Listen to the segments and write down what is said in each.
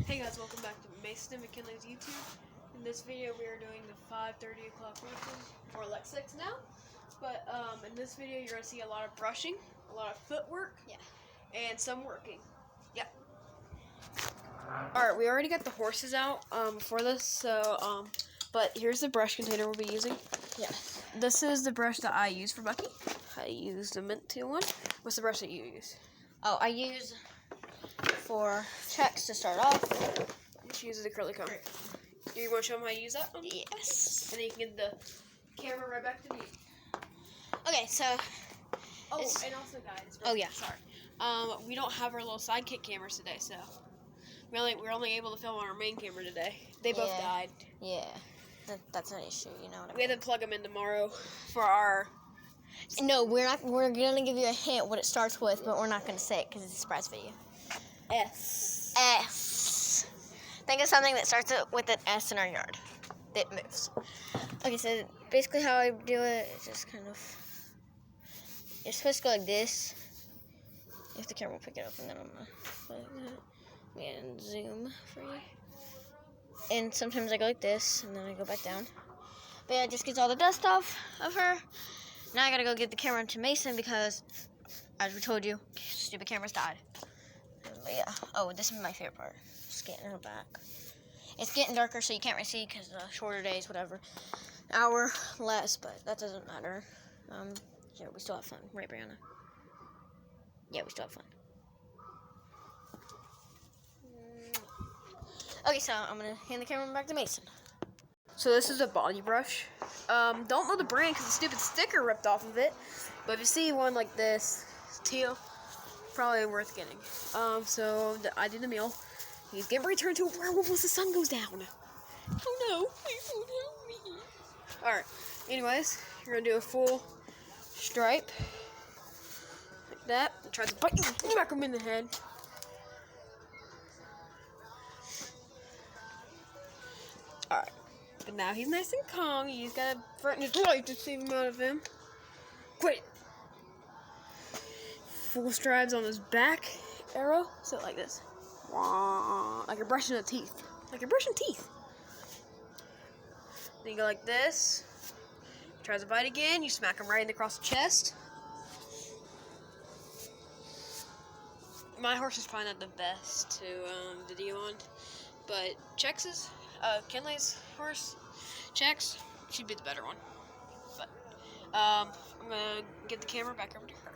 Hey guys, welcome back to Mason and McKinley's YouTube. In this video we are doing the 5:30 o'clock routine, or like 6 now. But in this video you're going to see a lot of brushing, a lot of footwork, and some working. Yep. Alright, we already got the horses out for this, so but here's the brush container we'll be using. Yes. This is the brush that I use for Bucky. I use the mint teal one. What's the brush that you use? Oh, I use for checks to start off. She uses acrylic comb. Do you want to show them how you use that one? Yes. And then you can get the camera right back to me. Okay, so. Oh, and also guys. Oh yeah. Sorry. We don't have our little sidekick cameras today, so we're only able to film on our main camera today. They both died. Yeah. That's an issue, you know what I mean? We had to plug them in tomorrow for our. No, we're not. We're gonna give you a hint what it starts with, but we're not gonna say it because it's a surprise video. S. S. Think of something that starts with an S in our yard that moves. Okay, so basically how I do it is just kind of. You're supposed to go like this. If the camera will pick it up, and then I'm gonna go like that. And zoom for you. And sometimes I go like this, and then I go back down. But yeah, it just gets all the dust off of her. Now I gotta go get the camera to Mason because, as we told you, stupid camera's died. But yeah. Oh, this is my favorite part. Just getting her back. It's getting darker, so you can't really see because shorter days, whatever. Hour less, but that doesn't matter. Yeah, we still have fun, right, Brianna? Yeah, we still have fun. Okay, so I'm gonna hand the camera back to Mason. So this is a body brush. Don't know the brand because the stupid sticker ripped off of it. But if you see one like this, it's teal, probably worth getting. So I did the meal. He's getting returned to a werewolf once the sun goes down. Oh no, please don't help me. Alright, anyways, you're gonna do a full stripe. Like that. And try to bite you, smack him in the head. Alright. But now he's nice and calm. He's got to threaten his life to save him out of him. Quit. Full strides on his back arrow. So like this. Like you're brushing the teeth. Like you're brushing teeth. Then you go like this. Tries to bite again. You smack him right across the chest. My horse is probably not the best to video on. But Chex's, Kinley's horse, Chex, she'd be the better one. But I'm gonna get the camera back over to her.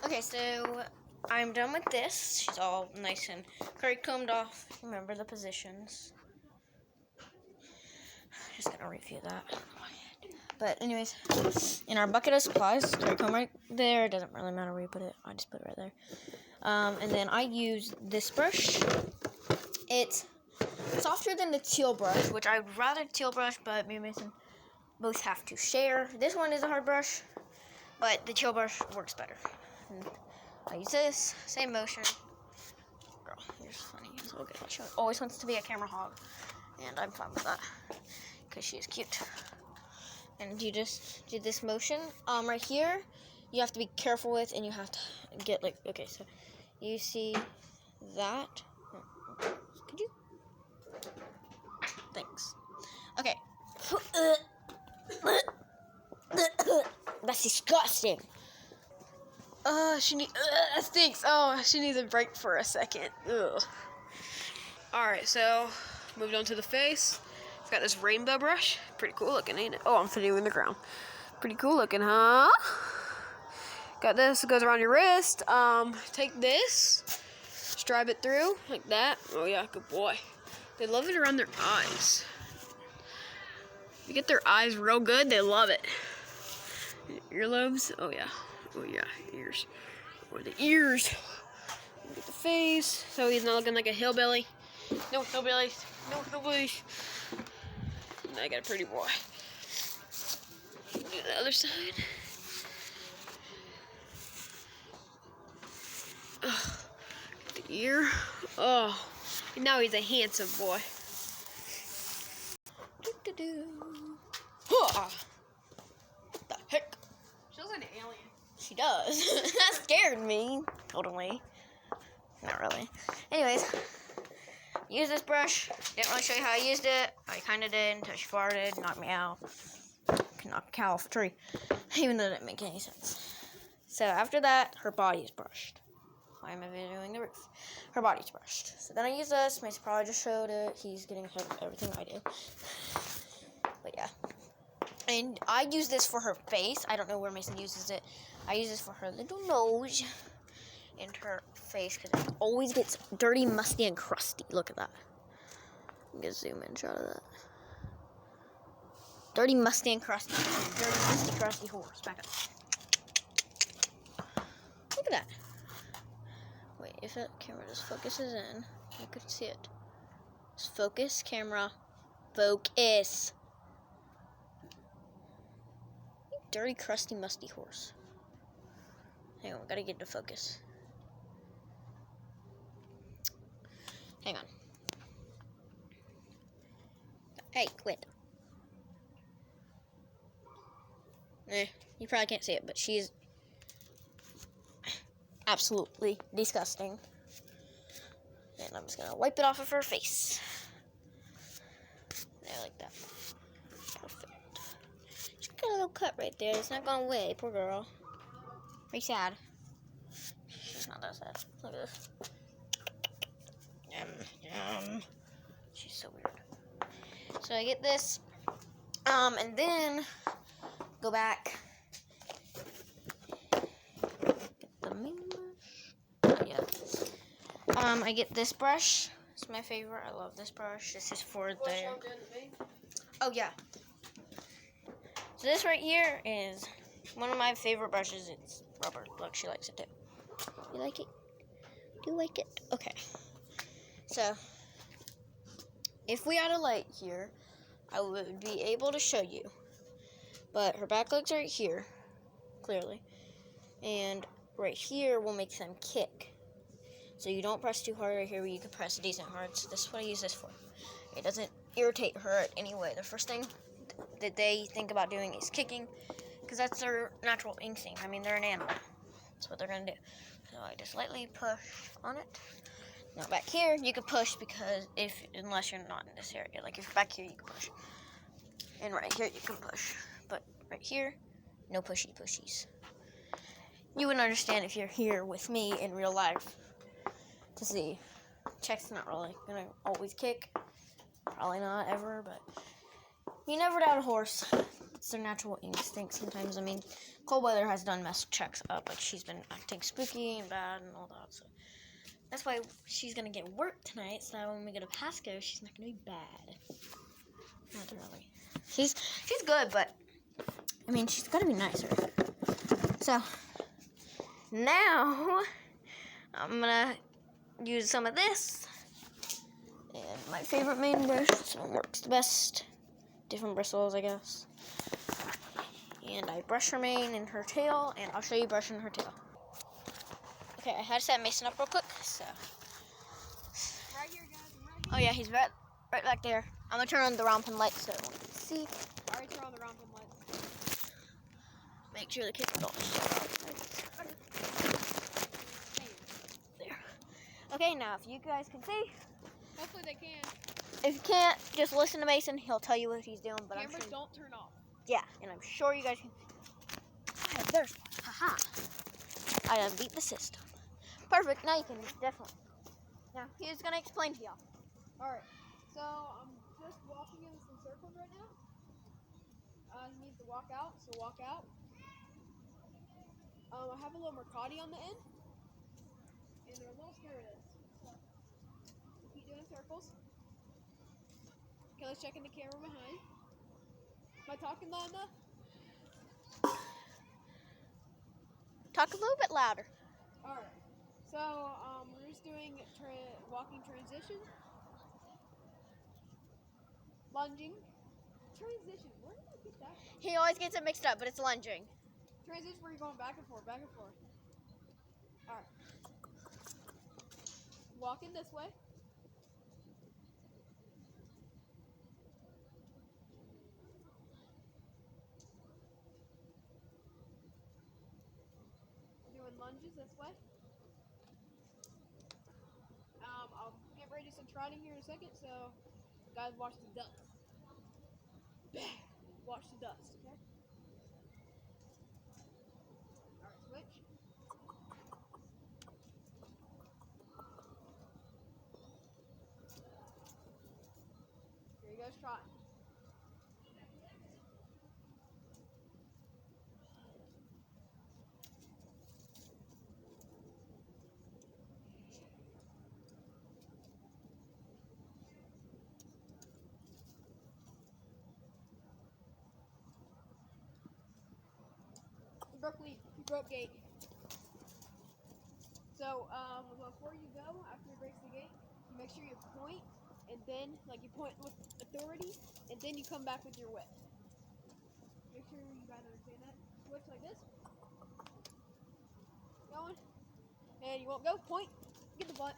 Okay, so I'm done with this. She's all nice and curry combed off. Remember the positions. Just gonna review that. But anyways, in our bucket of supplies, curry comb right there. It doesn't really matter where you put it. I just put it right there. And then I use this brush. It's softer than the teal brush, which I would rather teal brush, but me and Mason both have to share. This one is a hard brush, but the teal brush works better. And I use this, same motion. Girl, you're just funny. So good. She always wants to be a camera hog, and I'm fine with that because she is cute. And you just do this motion. Right here, you have to be careful with, and you have to get like, okay, so you see that. Could you? Thanks. Okay. That's disgusting. That stinks. Oh, she needs a break for a second. Ugh. Alright, so moved on to the face. It's got this rainbow brush. Pretty cool looking, ain't it? Oh, I'm putting it in the ground. Pretty cool looking, huh? Got this, it goes around your wrist. Take this, stripe it through like that. Oh yeah, good boy. They love it around their eyes. You get their eyes real good, they love it. Earlobes, oh yeah, ears. Or the ears. Get the face, so he's not looking like a hillbilly. No hillbillies, no hillbillies. And I got a pretty boy. Do the other side. Oh, the ear. Oh, and now he's a handsome boy. What the heck? She looks like an alien. She does. That scared me. Totally. Not really. Anyways, use this brush. Didn't really show you how I used it. I kind of did until she farted, knocked me out. Can knock a cow off a tree, even though that didn't make any sense. So after that, her body is brushed. Why am I videoing the roof? Her body's brushed. So then I use this. Mason probably just showed it. He's getting ahead of everything I do. But yeah. And I use this for her face. I don't know where Mason uses it. I use this for her little nose and her face because it always gets dirty, musty, and crusty. Look at that. I'm going to zoom in shot of that. Dirty, musty, and crusty. Dirty, musty, crusty horse. Back up. Look at that. Wait, if that camera just focuses in, I could see it. Just focus, camera. Focus. You dirty, crusty, musty horse. Hang on, we gotta get to focus. Hang on. Hey, quit. You probably can't see it, but she's absolutely disgusting. And I'm just gonna wipe it off of her face. There, like that. Perfect. She's got a little cut right there. It's not going away. Poor girl. Very sad. She's not that sad. Look at this. She's so weird. So I get this. And then go back. Get the main brush. Oh, yeah. I get this brush. It's my favorite. I love this brush. This is for the... Oh, yeah. So this right here is one of my favorite brushes. It's rubber. Look, she likes it too. You like it? Do you like it? Okay. So, if we had a light here, I would be able to show you. But her back leg's right here, clearly. And right here will make them kick. So you don't press too hard right here, but you can press decent hard. So this is what I use this for. It doesn't irritate her in any way. The first thing that they think about doing is kicking, because that's their natural instinct. I mean, they're an animal. That's what they're going to do. So I just lightly push on it. Now back here, you can push because unless you're not in this area. Like if you're back here, you can push. And right here, you can push. But right here, no pushies. You wouldn't understand if you're here with me in real life to see. Check's not really gonna always kick. Probably not ever, but you never doubt a horse. It's their natural instinct sometimes. I mean, cold weather has done messed Checks up. Like she's been acting spooky and bad and all that. So that's why she's gonna get work tonight. So that when we go to Pasco, she's not gonna be bad. Not really. She's good, but I mean, she's gotta be nicer. So now I'm gonna use some of this and my favorite main brush. This one works the best. Different bristles, I guess. And I brush her mane and her tail, and I'll show you brushing her tail. Okay, I had to set Mason up real quick. So. Right here, guys. I'm right here. Oh yeah, he's right back there. I'm gonna turn on the romping lights so everyone can see. Alright, turn on the romping lights. Make sure the kids don't shut up. There. Okay, now if you guys can see. Hopefully they can. If you can't, just listen to Mason. He'll tell you what he's doing. But Cameras I'm sure, don't turn off. yeah, and I'm sure you guys can see. Oh, there's one. Haha. I done beat the system. Perfect. Now you can definitely. Now he's gonna explain to y'all. Alright, so I'm just walking in some circles right now. He needs to walk out, so walk out. I have a little Mercati on the end, and they're a little scared of this. So, keep doing circles. Kelly's checking the camera behind. Am I talking loud enough? Talk a little bit louder. Alright, so we're just doing walking transition. Lunging. Transition. Where did I get that from? He always gets it mixed up, but it's lunging. Transition where you're going back and forth, back and forth. Alright. Walking this way. Doing lunges this way. I'll get ready to do some riding here in a second, so guys, watch the dust. Watch the dust, okay? Alright, switch. Here he goes, trotting. He broke gate. So before you go, after he breaks the gate, you make sure you point, and then you point with authority, and then you come back with your whip. Make sure you guys understand that. Switch like this. Going, and you won't go. Point. Get the butt.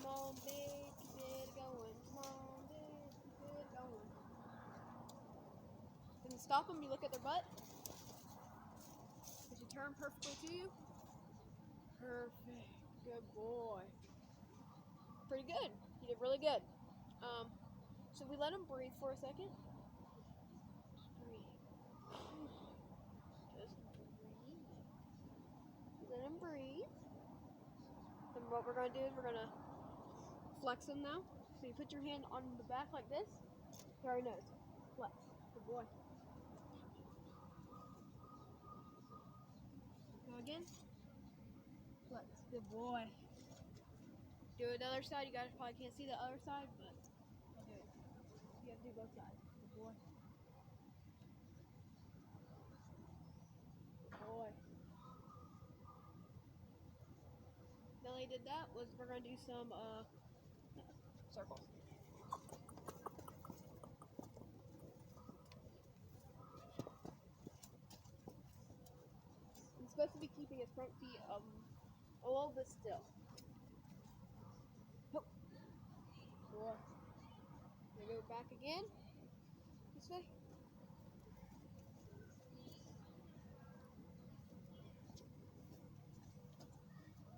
Come on, big, keep it going. Come on, big, keep it going. Then stop them, you look at their butt. Did you turn perfectly to you? Perfect. Good boy. Pretty good. You did really good. So we let him breathe for a second. Just breathe. Just breathe. Let him breathe. Then what we're going to do is we're going to flex him now. So you put your hand on the back like this. He already knows. Flex. Good boy. Go again. Flex. Good boy. Do it the other side. You guys probably can't see the other side, but I'll do it. You have to do both sides. Good boy. Good boy. Now he did that, we're going to do some circles. He's supposed to be keeping his front feet a little bit still. Oh. Boy. We go back again. This way.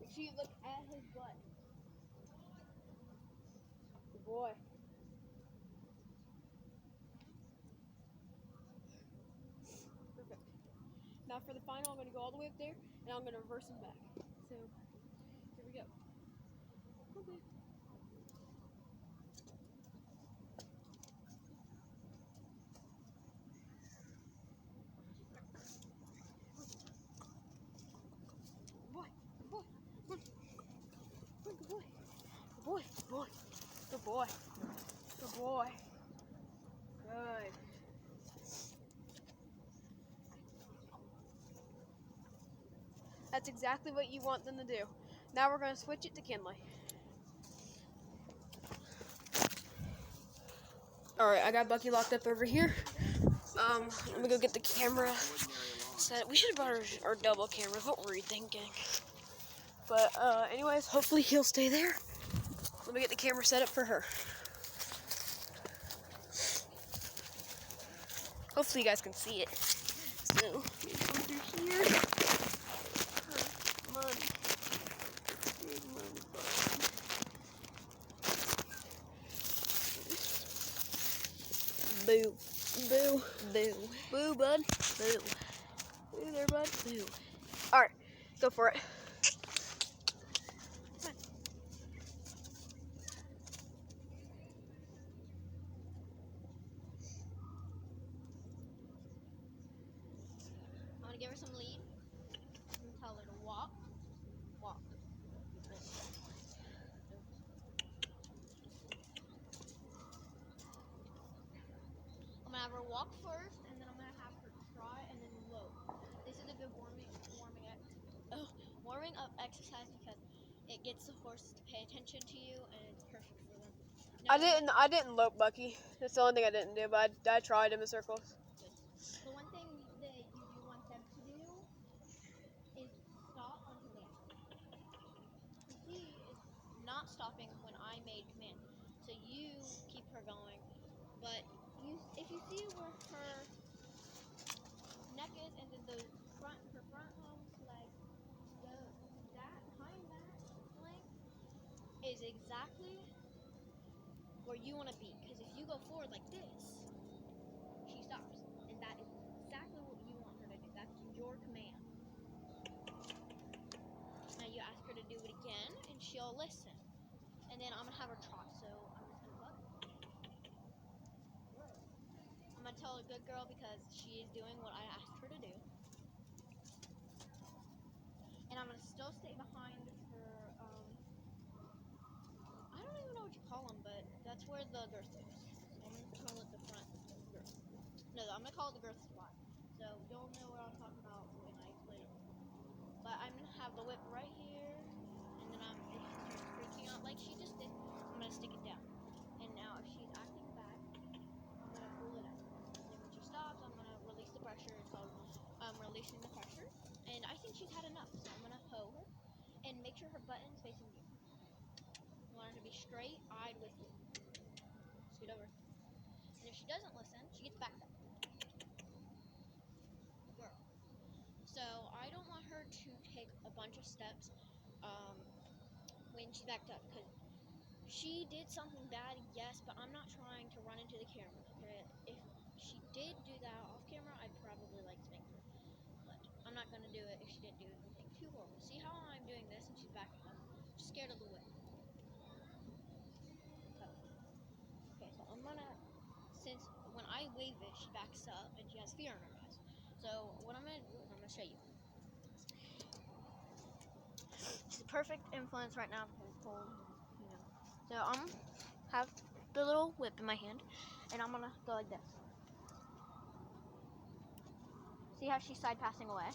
Make sure you look at his butt. Good boy. Perfect. Now for the final, I'm going to go all the way up there, and I'm going to reverse him back. So, here we go. Okay. Boy, boy, boy, good boy, good boy, good boy, good boy, good boy, good. That's exactly what you want them to do. Now we're going to switch it to Kinley. Alright, I got Bucky locked up over here. Let me go get the camera set. We should have brought our double cameras. What were you thinking? But anyways, hopefully he'll stay there. Let me get the camera set up for her. Hopefully you guys can see it. So, let me come through here. Come on. Boo. Boo. Boo. Boo, bud. Boo. Boo there, bud. Boo. Alright, go for it. I'm gonna give her some lead and tell her to walk. Walk. I'm gonna have her walk first, and then I'm gonna have her trot and then lope. This is a good warming up exercise because it gets the horse to pay attention to you, and it's perfect for them. Now, I didn't lope Bucky. That's the only thing I didn't do, but I tried him in circles. the one thing that you do want them to do is stop until they ask. He is not stopping when I made command. So her going. But if you see where her neck is, and then her front leg, that behind that length is exactly where you want to be. Because if you go forward like this, she stops, and that is exactly what you want her to do. That's your command. Now you ask her to do it again, and she'll listen. And then I'm gonna have her trot. So I'm just gonna look. I'm gonna tell her good girl because she is doing what I asked her to do. And I'm gonna still stay behind her. I don't even know what you call them, but that's where the girth is. So I'm gonna call it the front girth. No, I'm gonna call it the girth spot. So you'll know what I'm talking about when I explain it. But I'm gonna have the whip right here, and then if she starts freaking out like she just did, I'm gonna stick it down. And now if she's acting back, I'm gonna pull it out. And then when she stops, I'm gonna release the pressure. It's called releasing the pressure. And I think she's had enough, so I'm gonna hoe her and make sure her button's facing you. You want her to be straight-eyed with you. Scoot over. And if she doesn't listen, she gets backed up. Girl. So I don't want her to take a bunch of steps when she's backed up, because she did something bad, yes, but I'm not trying to run into the camera. If she did do that off camera, I'd probably spank her. But I'm not going to do it if she didn't do anything too horrible. See how I'm doing this and she's backing up? She's scared of the whip. Okay, so I'm going to, since when I wave it, she backs up and she has fear in her eyes. So what I'm going to do is I'm going to show you. She's a perfect influence right now because it's cold, So I'm have the little whip in my hand, and I'm gonna go like this. See how she's side passing away?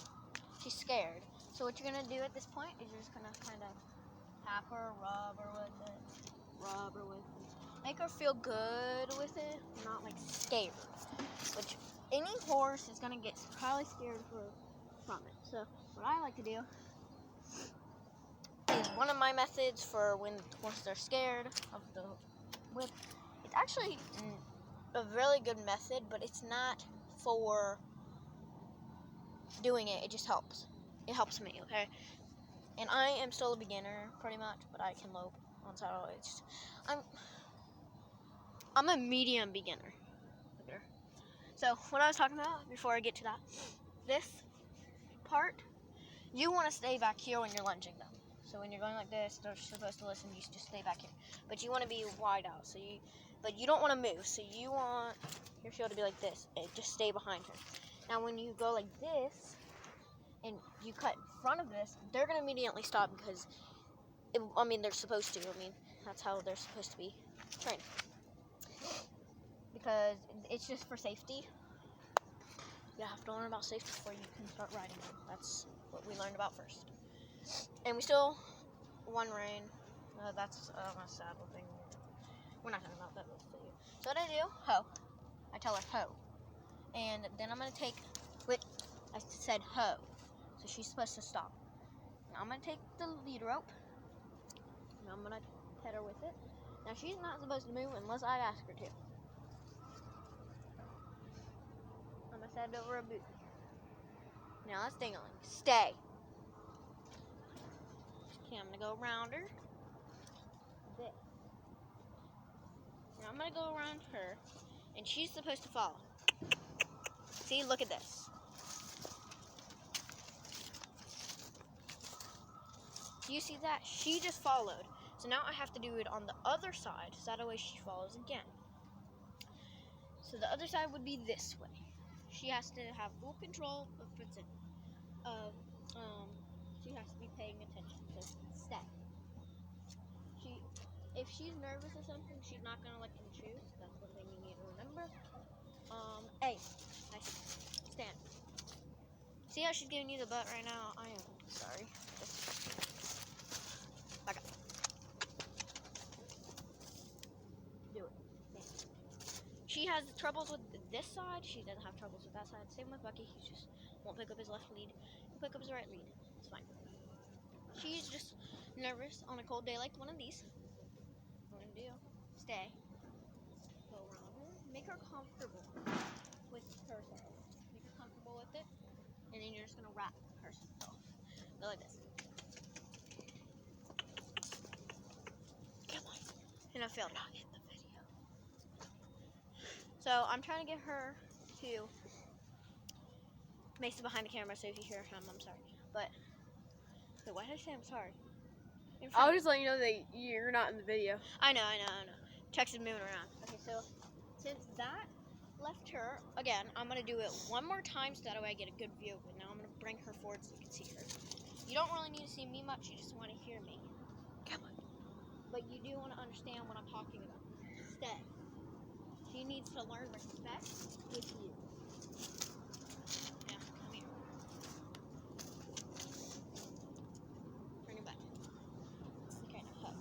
She's scared. So what you're gonna do at this point is you're just gonna kind of tap her, rub her with it, make her feel good with it, not scared. Which any horse is gonna get probably scared from it. So what I like to do is one of my methods for when horses are scared of the whip. It's actually a really good method, but it's not for doing it. It just helps. It helps me, okay? And I am still a beginner, pretty much, but I can lope on saddle. I'm a medium beginner. So what I was talking about before I get to that, this part, you want to stay back here when you're lunging them. So when you're going like this, they're supposed to listen. You just stay back here, but you want to be wide out. But you don't want to move. So you want your field to be like this, and just stay behind her. Now when you go like this, and you cut in front of this, they're gonna immediately stop because, they're supposed to. That's how they're supposed to be trained. Because it's just for safety. You have to learn about safety before you can start riding them. That's what we learned about first. And we still one rein. That's a saddle thing. We're not talking about that. So what I do, hoe. I tell her hoe. And then I'm going to take, I said hoe. So she's supposed to stop. Now I'm going to take the lead rope. And I'm going to pet her with it. Now she's not supposed to move unless I ask her to. I'm going to set it over a boot. Now that's dingling. Stay. Okay, I'm going to go around her. This. Now I'm going to go around her. And she's supposed to follow. See, look at this. Do you see that? She just followed. So now I have to do it on the other side, so that way she follows again. So the other side would be this way. She has to have full control of precision. She has to be paying attention. So stay. If she's nervous or something, she's not gonna let you choose. That's one thing you need to remember. A. Stand. See how she's giving you the butt right now? I am sorry. Back up. Do it. Stand. She has troubles with this side. She doesn't have troubles with that side. Same with Bucky. He just won't pick up his left lead. He'll pick up his right lead. It's fine. She's just nervous on a cold day like one of these. What I'm gonna do? Stay. comfortable with her tail. Make her comfortable with it, and then you're just gonna wrap her off. Go like this. Come on. And I failed not in the video. So I'm trying to get her to Mason behind the camera, so if you hear him, I'm sorry. But wait, why did I say I'm sorry? I'll just let you know that you're not in the video. I know. Text is moving around. Okay, so since that left her, again, I'm going to do it one more time so that way I get a good view of it. Now I'm going to bring her forward so you can see her. You don't really need to see me much, you just want to hear me. Come on. But you do want to understand what I'm talking about. Instead, she needs to learn respect with you. Now, come here. Bring it back. Okay, now hoe.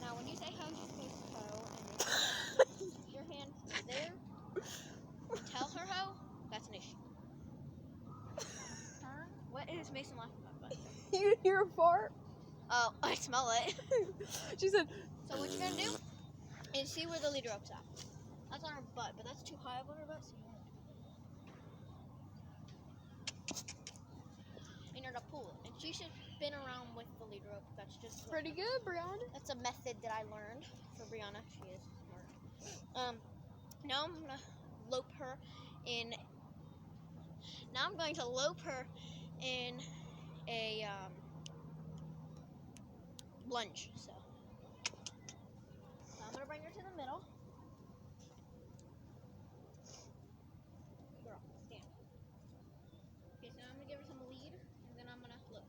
Now, when you say hoe, she's supposed to hoe, and if your hand is there, tell her hoe, that's an issue. Turn. What is Mason laughing about? You hear a fart? Oh, I smell it. She said. So what you're gonna do is see where the lead rope's at. That's on her butt, but that's too high up on her butt, so you won't. And you're gonna pull it. And she should spin around with the lead rope. That's just Pretty good, Brianna. That's a method that I learned for Brianna. She is smart. Now I'm gonna lope her in. Now I'm going to lope her in a lunge. So I'm gonna bring her to the middle. Girl, stand. Okay, so I'm gonna give her some lead, and then I'm gonna look.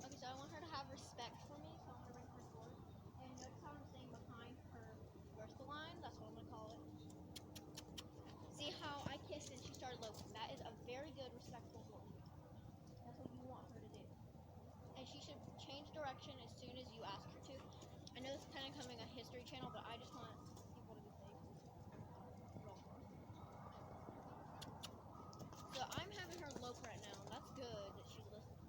Okay, so I want her to have respect for me, so I'm gonna bring her forward. And notice how I'm staying behind her dorsal line. That's what I'm gonna call it. See how I kissed and she started loping. That is a very good, respectful horse. That's what you want her to do. And she should change direction as soon as you ask her to. I know this is kind of coming a history channel, but I just want people to be safe. So I'm having her lope right now. That's good that she's listening.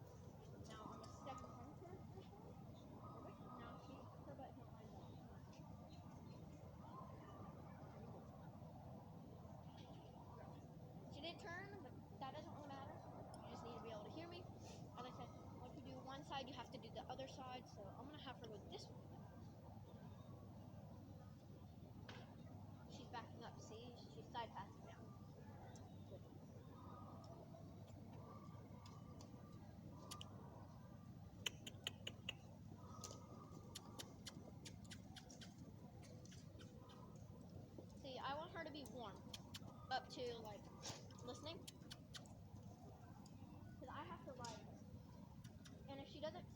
Now I'm gonna step in front of her. Perfect. Now her butt can't line up. She didn't turn, but that doesn't really matter. You just need to be able to hear me. As I said, once you do one side, you have to do the other side. So I'm gonna have her go this way. She's backing up. See, she's side passing now. See, I want her to be warm up to like listening, because I have to ride her. And if she doesn't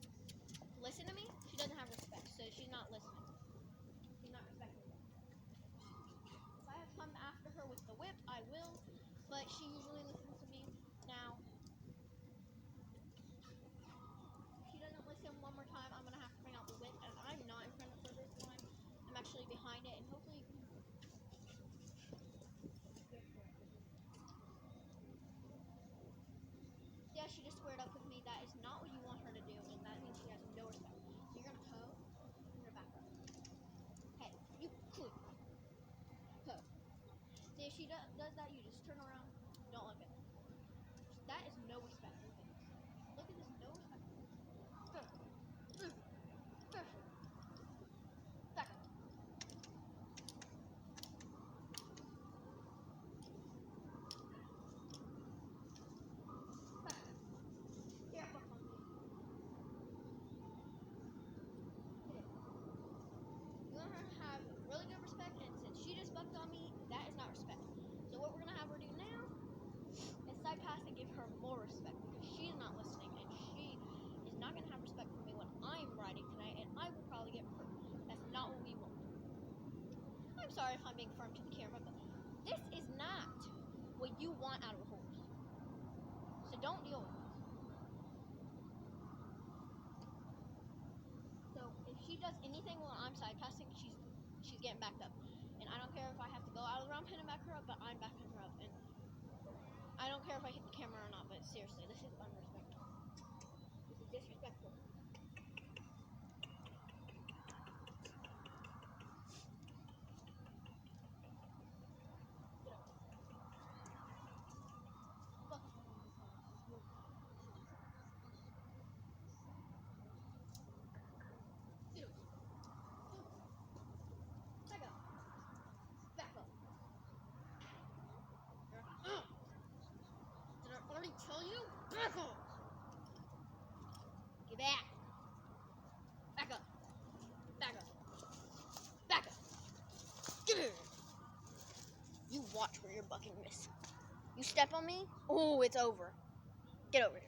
listen to me, she doesn't have respect. So she's not listening. She's not respecting me. If I have to come after her with the whip, I will. But she usually listens to me. Now, if she doesn't listen one more time, I'm gonna have to bring out the whip, and I'm not in front of her this time. I'm actually behind it, and hopefully you can. Yeah, she just squared up with me. That is not what you want her to do, and that means she has no respect. So you're gonna hoe, you're gonna back up. Hey, you could hoe. See, if she does that, you just turn around, don't look at her. That is no respect. Look at this, no respect. Perfect. Perfect. Back up. Back up. Here, fuck on me. You want her to have really good respect, and since she just bucked on me, that is not respect. So what we're gonna have her do now is side pass and give her more respect, because she's not listening, and she is not gonna have respect for me when I'm riding tonight, and I will probably get hurt. That's not what we want. I'm sorry if I'm being firm to the camera, but this is not what you want out of a horse. So don't deal with it. So if she does anything while I'm side passing, she's getting backed up. And I don't care if I have to go seriously, this is unrespectful. This is disrespectful. Back up. Back up. Did I already tell you? Back up. Get back. Back up. Back up. Back up. Get here. You watch where you're bucking, miss. You step on me, oh, it's over. Get over here.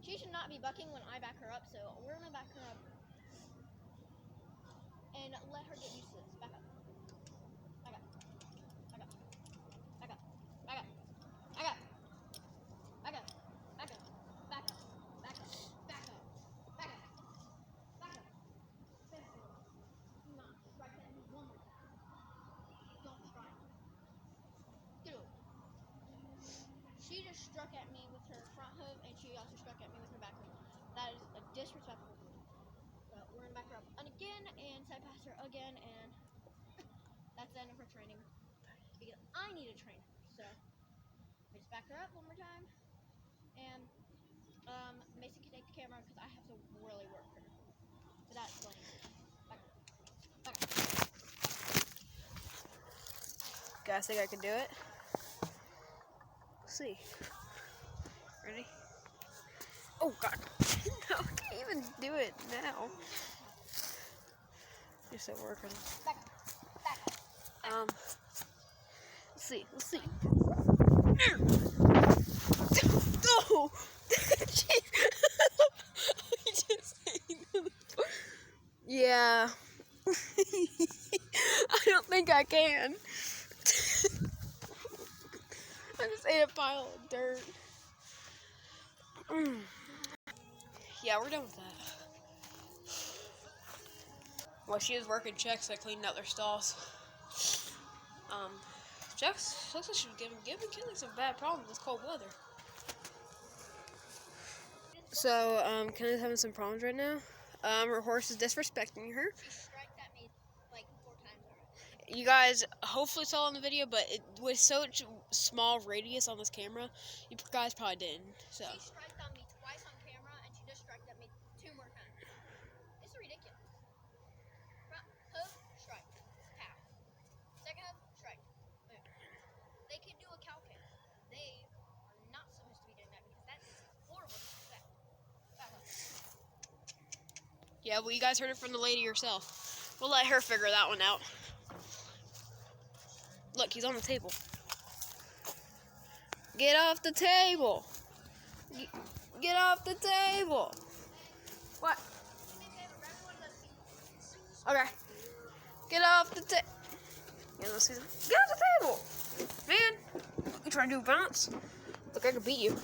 She should not be bucking when I back her up, so we're gonna back her up and let her get used to this. Back up. Back up. Back up. Back up. Back up. Back up. Back up. Back up. Back up. Back up. Back up. Back up. Back up. Do not strike at me one more time. Don't strike. Get over. She just struck at me with her front hoof, and she also struck at me with her back hoof. That is a disrespectful move. So we're gonna back her up again and side pass her again, and that's the end of her training. Because I need a trainer, so I just back her up one more time, and Mason can take the camera because I have to really work her. So that's lame. Back her. Back her. Guys, think I can do it? Let's see. Ready? Oh God! No, I can't even do it now. You're still working. Back up. Back up. Let's see. Let's see. Oh! Yeah. I don't think I can. I just ate a pile of dirt. Yeah, we're done with that. While she was working checks, I cleaned out their stalls. Checks looks like she's giving Kinley some bad problems with cold weather. So, Kinley's having some problems right now. Her horse is disrespecting her. She striked at me like 4 times already. You guys hopefully saw in the video, but it was such small radius on this camera, you guys probably didn't. So. She striked on me twice on camera, and she just struck at me 2 more times. It's ridiculous. Front hoof, strike. Pow. Second hoof, strike. Boom. They can do a cow kick. They are not supposed to be doing that because that's horrible disrespect. Back up. Yeah, well, you guys heard it from the lady herself. We'll let her figure that one out. Look, he's on the table. Get off the table. Get off the table. What? Okay. Get off the table. Yeah, let's see. Get off the table. Man, you trying to do a bounce? Look, I could beat you.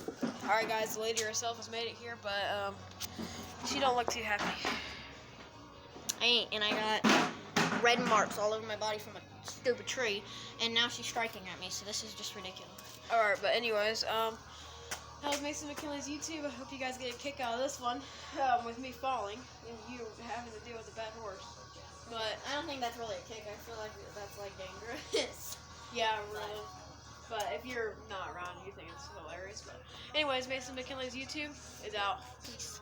All right, guys, the lady herself has made it here, but she don't look too happy. I ain't, and I got red marks all over my body from a stupid tree, and now she's striking at me, so this is just ridiculous. Alright, but anyways, that was Mason McKinley's YouTube. I hope you guys get a kick out of this one, with me falling, and you having to deal with a bad horse. But, I don't think that's really a kick. I feel like that's, like, dangerous. yeah, really. But if you're not around, you think it's hilarious. But anyways, Mason McKinley's YouTube is out. Peace.